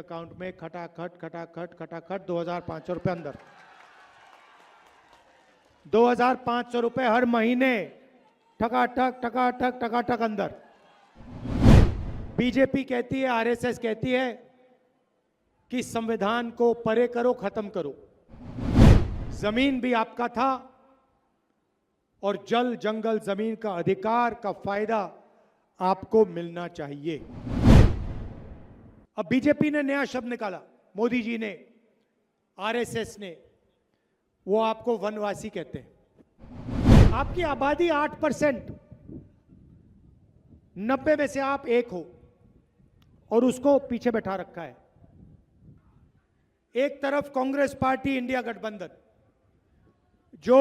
Account में खटाखट खटाखट खटाखट 2,500 रुपए अंदर। 2,500 रुपए हर महीने ठकाठक ठकाठक ठकाठक अंदर। बीजेपी कहती है, आरएसएस कहती है कि संविधान को परे करो, खत्म करो। जमीन भी आपका था और जल जंगल जमीन का अधिकार का फायदा आपको मिलना चाहिए। अब बीजेपी ने नया शब्द निकाला, मोदी जी ने, आरएसएस ने, वो आपको वनवासी कहते हैं। आपकी आबादी 8%, 90 में से आप एक हो और उसको पीछे बैठा रखा है। एक तरफ कांग्रेस पार्टी, इंडिया गठबंधन, जो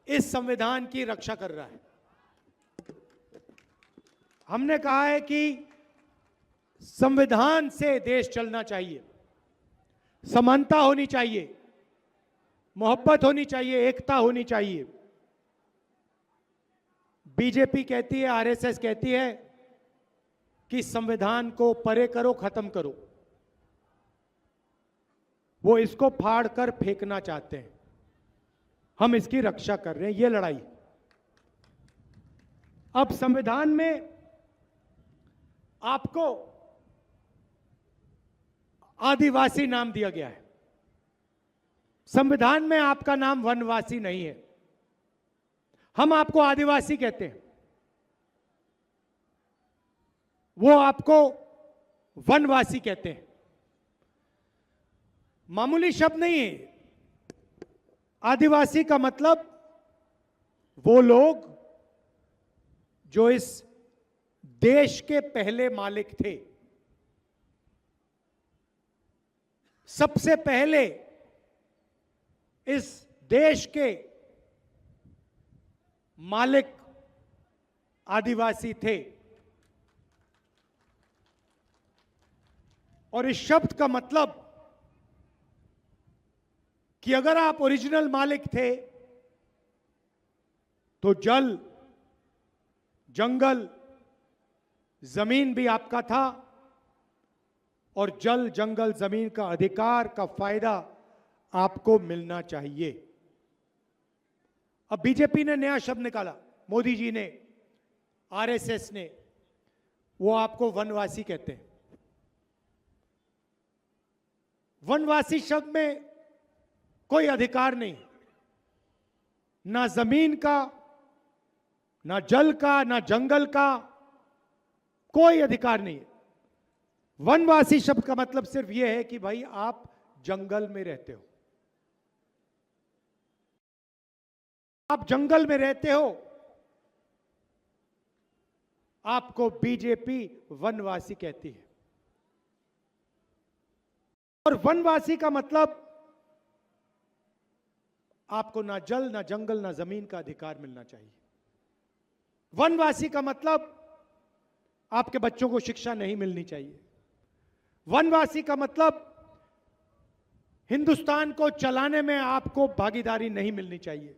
इस संविधान की रक्षा कर रहा है। हमने कहा है कि संविधान से देश चलना चाहिए, समानता होनी चाहिए, मोहब्बत होनी चाहिए, एकता होनी चाहिए। बीजेपी कहती है, आरएसएस कहती है कि संविधान को परे करो, खत्म करो। वो इसको फाड़ कर फेंकना चाहते हैं। हम इसकी रक्षा कर रहे हैं, ये लड़ाई। अब संविधान में आपको आदिवासी नाम दिया गया है। संविधान में आपका नाम वनवासी नहीं है, हम आपको आदिवासी कहते हैं। वो आपको वनवासी कहते हैं। मामूली शब्द नहीं है। आदिवासी का मतलब वो लोग जो इस देश के पहले मालिक थे। सबसे पहले इस देश के मालिक आदिवासी थे। और इस शब्द का मतलब कि अगर आप ओरिजिनल मालिक थे तो जल, जंगल, जमीन भी आपका था और जल, जंगल, जमीन का अधिकार का फायदा आपको मिलना चाहिए। अब बीजेपी ने नया शब्द निकाला, मोदी जी ने, आरएसएस ने, वो आपको वनवासी कहते हैं। वनवासी शब्द में कोई अधिकार नहीं, ना जमीन का, ना जल का, ना जंगल का, कोई अधिकार नहीं है। वनवासी शब्द का मतलब सिर्फ यह है कि भाई आप जंगल में रहते हो, आप जंगल में रहते हो, आपको बीजेपी वनवासी कहती है। और वनवासी का मतलब आपको ना जल, ना जंगल, ना जमीन का अधिकार मिलना चाहिए। वनवासी का मतलब आपके बच्चों को शिक्षा नहीं मिलनी चाहिए। वनवासी का मतलब हिंदुस्तान को चलाने में आपको भागीदारी नहीं मिलनी चाहिए।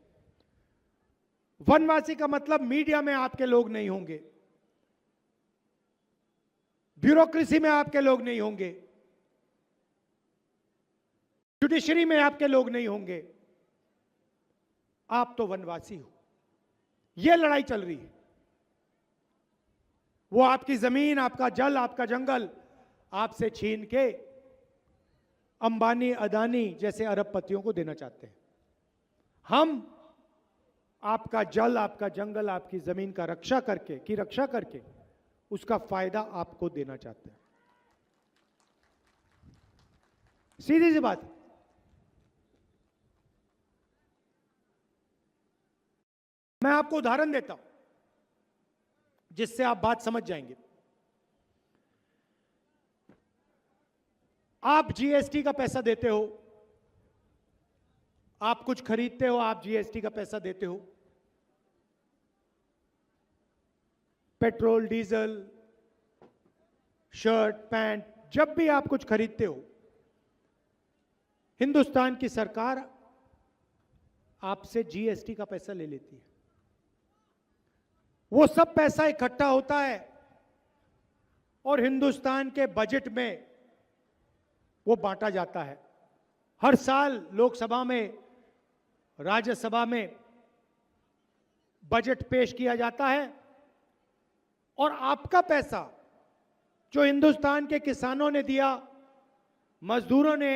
वनवासी का मतलब मीडिया में आपके लोग नहीं होंगे, ब्यूरोक्रेसी में आपके लोग नहीं होंगे, जुडिशरी में आपके लोग नहीं होंगे। आप तो वनवासी हो। यह लड़ाई चल रही है। वो आपकी जमीन, आपका जल, आपका जंगल आपसे छीन के अंबानी, अदानी जैसे अरबपतियों को देना चाहते हैं। हम आपका जल, आपका जंगल, आपकी जमीन का रक्षा करके उसका फायदा आपको देना चाहते हैं। सीधी सी बात है। मैं आपको उदाहरण देता हूं जिससे आप बात समझ जाएंगे। आप जीएसटी का पैसा देते हो, आप कुछ खरीदते हो, आप जीएसटी का पैसा देते हो। पेट्रोल, डीजल, शर्ट, पैंट, जब भी आप कुछ खरीदते हो, हिंदुस्तान की सरकार आपसे जीएसटी का पैसा ले लेती है। वो सब पैसा इकट्ठा होता है और हिंदुस्तान के बजट में वो बांटा जाता है। हर साल लोकसभा में, राज्यसभा में बजट पेश किया जाता है और आपका पैसा जो हिंदुस्तान के किसानों ने दिया, मजदूरों ने,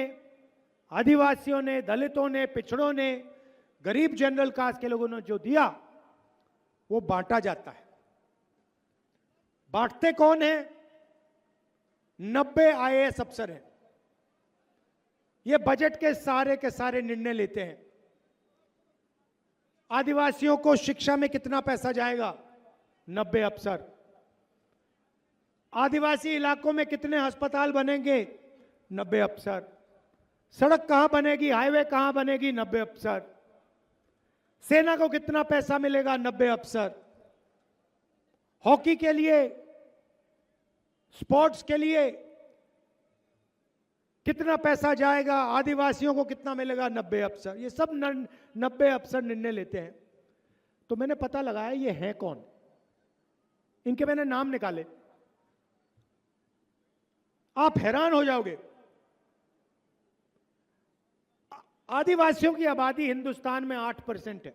आदिवासियों ने, दलितों ने, पिछड़ों ने, गरीब जनरल कास्ट के लोगों ने जो दिया, वो बांटा जाता है। बांटते कौन है? 90 आईएएस अफसर हैं। ये बजट के सारे निर्णय लेते हैं। आदिवासियों को शिक्षा में कितना पैसा जाएगा? 90 अफसर। आदिवासी इलाकों में कितने अस्पताल बनेंगे? 90 अफसर। सड़क कहां बनेगी, हाईवे कहां बनेगी? 90 अफसर। सेना को कितना पैसा मिलेगा? 90 अफसर। हॉकी के लिए, स्पोर्ट्स के लिए कितना पैसा जाएगा? आदिवासियों को कितना मिलेगा? 90 अफसर। ये सब 90 अफसर निर्णय लेते हैं। तो मैंने पता लगाया ये हैं कौन, इनके मैंने नाम निकाले, आप हैरान हो जाओगे। आदिवासियों की आबादी हिंदुस्तान में 8% है,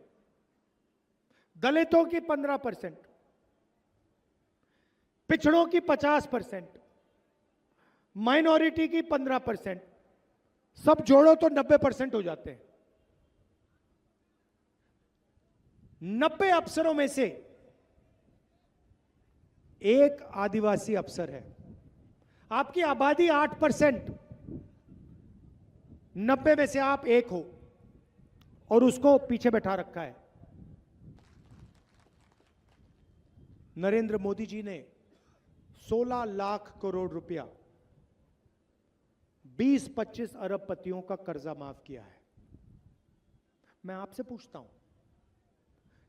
दलितों की 15%, पिछड़ों की 50%, माइनॉरिटी की 15%, सब जोड़ो तो 90% हो जाते हैं। 90 अफसरों में से एक आदिवासी अफसर है। आपकी आबादी 8%, 90 में से आप एक हो और उसको पीछे बैठा रखा है। नरेंद्र मोदी जी ने 16 लाख करोड़ रुपया 20-25 अरबपतियों का कर्जा माफ किया है। मैं आपसे पूछता हूं,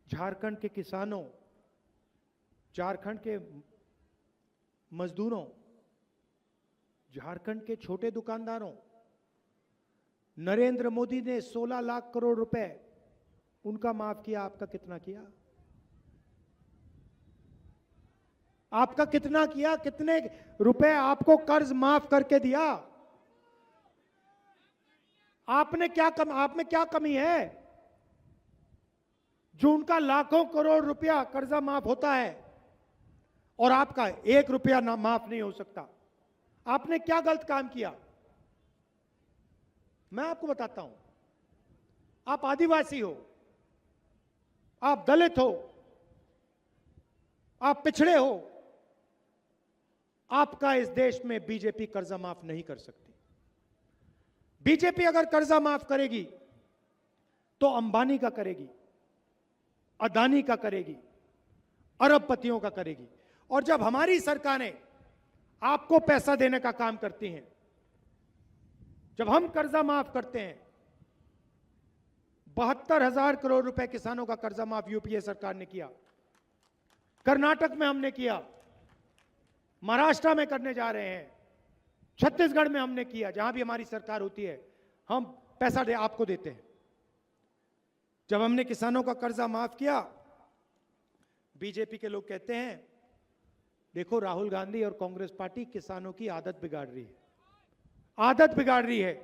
झारखंड के किसानों, झारखंड के मजदूरों, झारखंड के छोटे दुकानदारों, नरेंद्र मोदी ने 16 लाख करोड़ रुपए उनका माफ किया, आपका कितना किया? आपका कितना किया? कितने रुपए आपको कर्ज माफ करके दिया? आप में क्या कमी है जो उनका लाखों करोड़ रुपया कर्जा माफ होता है और आपका 1 रुपया ना माफ नहीं हो सकता? आपने क्या गलत काम किया? मैं आपको बताता हूं। आप आदिवासी हो, आप दलित हो, आप पिछड़े हो, आपका इस देश में बीजेपी कर्जा माफ नहीं कर सकती। बीजेपी अगर कर्जा माफ करेगी तो अंबानी का करेगी, अदानी का करेगी, अरबपतियों का करेगी। और जब हमारी सरकारें आपको पैसा देने का काम करती हैं, जब हम कर्जा माफ करते हैं, 72,000 करोड़ रुपए किसानों का कर्जा माफ यूपीए सरकार ने किया, कर्नाटक में हमने किया, महाराष्ट्र में करने जा रहे हैं, छत्तीसगढ़ में हमने किया। जहां भी हमारी सरकार होती है हम पैसा आपको देते हैं। जब हमने किसानों का कर्जा माफ किया, बीजेपी के लोग कहते हैं देखो राहुल गांधी और कांग्रेस पार्टी किसानों की आदत बिगाड़ रही है, आदत बिगाड़ रही है।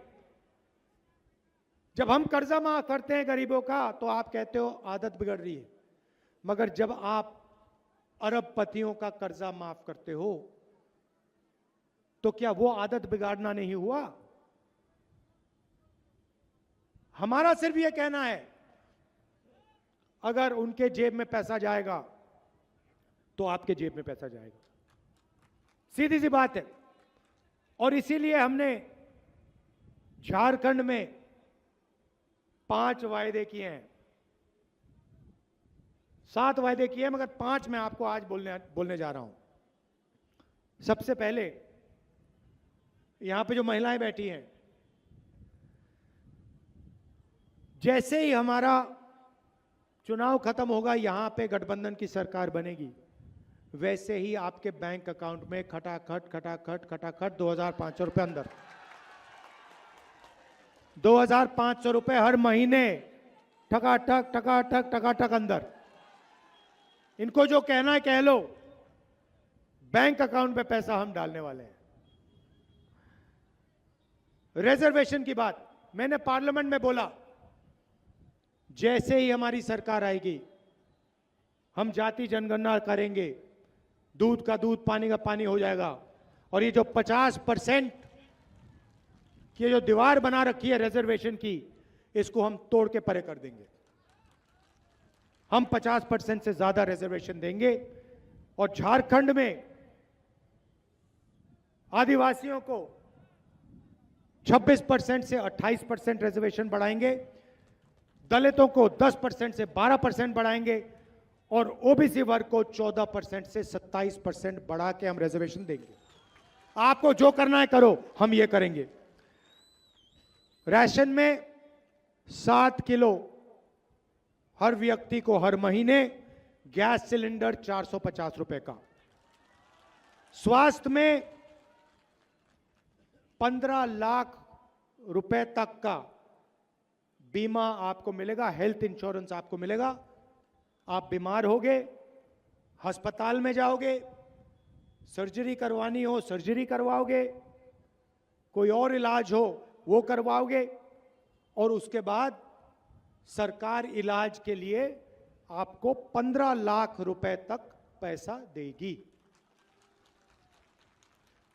जब हम कर्जा माफ करते हैं गरीबों का तो आप कहते हो आदत बिगड़ रही है, मगर जब आप अरबपतियों का कर्जा माफ करते हो तो क्या वो आदत बिगाड़ना नहीं हुआ? हमारा सिर्फ ये कहना है अगर उनके जेब में पैसा जाएगा तो आपके जेब में पैसा जाएगा, सीधी सी बात है। और इसीलिए हमने झारखंड में 5 वायदे किए हैं, 7 वायदे किए हैं, मगर 5 मैं आपको आज बोलने जा रहा हूं। सबसे पहले यहां पे जो महिलाएं बैठी हैं, जैसे ही हमारा चुनाव खत्म होगा, यहां पे गठबंधन की सरकार बनेगी, वैसे ही आपके बैंक अकाउंट में खटाखट खटाखट खटाखट 2,500 रुपए अंदर, 2,500 रुपए हर महीने ठकाठक ठकाठक ठकाठक अंदर। इनको जो कहना है कह लो, बैंक अकाउंट पे पैसा हम डालने वाले हैं। रिजर्वेशन की बात मैंने पार्लियामेंट में बोला, जैसे ही हमारी सरकार आएगी हम जाति जनगणना करेंगे, दूध का दूध पानी का पानी हो जाएगा। और ये जो 50% की जो दीवार बना रखी है रिजर्वेशन की, इसको हम तोड़ के परे कर देंगे। हम 50% से ज्यादा रिजर्वेशन देंगे और झारखंड में आदिवासियों को 26% से 28% रिजर्वेशन बढ़ाएंगे, दलितों को 10% से 12% बढ़ाएंगे और ओबीसी वर्ग को 14% से 27% बढ़ा के हम रिजर्वेशन देंगे। आपको जो करना है करो, हम ये करेंगे। राशन में 7 किलो हर व्यक्ति को हर महीने, गैस सिलेंडर 450 रुपए का। स्वास्थ्य में 15 लाख रुपए तक का बीमा आपको मिलेगा, हेल्थ इंश्योरेंस आपको मिलेगा। आप बीमार होगे, अस्पताल में जाओगे, सर्जरी करवानी हो सर्जरी करवाओगे, कोई और इलाज हो वो करवाओगे, और उसके बाद सरकार इलाज के लिए आपको 15 लाख रुपए तक पैसा देगी।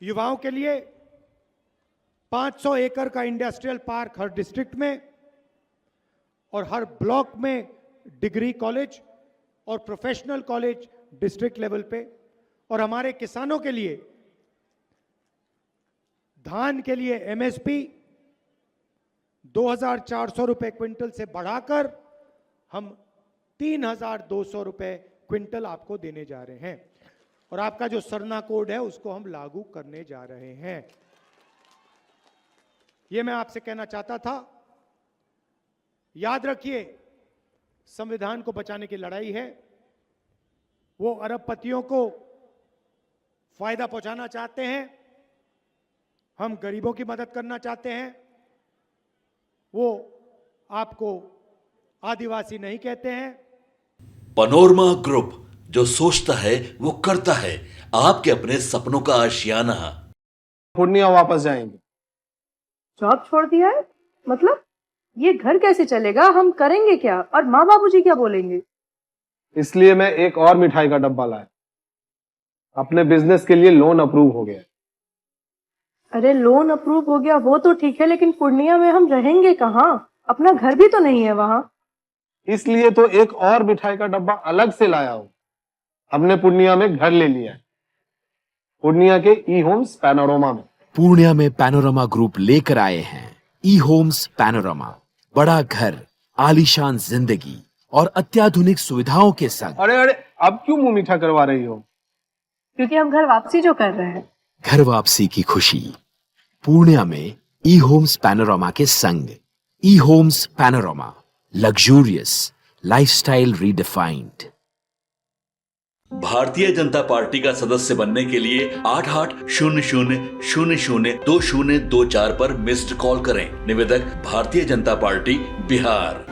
युवाओं के लिए 500 एकड़ का इंडस्ट्रियल पार्क हर डिस्ट्रिक्ट में और हर ब्लॉक में डिग्री कॉलेज और प्रोफेशनल कॉलेज डिस्ट्रिक्ट लेवल पे। और हमारे किसानों के लिए धान के लिए एमएसपी 2400 रुपए क्विंटल से बढ़ाकर हम 3200 रुपए क्विंटल आपको देने जा रहे हैं। और आपका जो सरना कोड है उसको हम लागू करने जा रहे हैं। यह मैं आपसे कहना चाहता था। याद रखिए, संविधान को बचाने की लड़ाई है। वो अरबपतियों को फायदा पहुंचाना चाहते हैं, हम गरीबों की मदद करना चाहते हैं। वो आपको आदिवासी नहीं कहते हैं। पैनोरमा ग्रुप, जो सोचता है वो करता है। आपके अपने सपनों का आशियाना। पूर्णिया वापस जाएंगे। जॉब छोड़ दिया है? मतलब ये घर कैसे चलेगा? हम करेंगे क्या? और माँ बाबूजी क्या बोलेंगे? इसलिए मैं एक और मिठाई का डब्बा लाया। अपने बिजनेस के लिए लोन अप्रूव हो गया। अरे लोन अप्रूव हो गया वो तो ठीक है, लेकिन पूर्णिया में हम रहेंगे कहाँ? अपना घर भी तो नहीं है वहां। इसलिए तो एक और मिठाई का डब्बा अलग से लाया हूं। हमने पूर्णिया में घर ले लिया है, पूर्णिया के ई होम्स पैनोरमा में। पूर्णिया में पैनोरमा ग्रुप लेकर आए हैं ई होम्स पैनोरमा। बड़ा घर, आलीशान जिंदगी और अत्याधुनिक सुविधाओं के संग। अरे अरे, अब क्यों मुंह मीठा करवा रही हो? क्योंकि हम घर वापसी जो कर रहे हैं। घर वापसी की खुशी पूर्णिया में ई होम्स पैनोरमा के संग। ई homes panorama, luxurious lifestyle redefined. Bharatiya Janata party का सदस्य बनने के लिए 8800002024 पर मिस्ड कॉल करें। निवेदक, भारतीय जनता पार्टी, बिहार।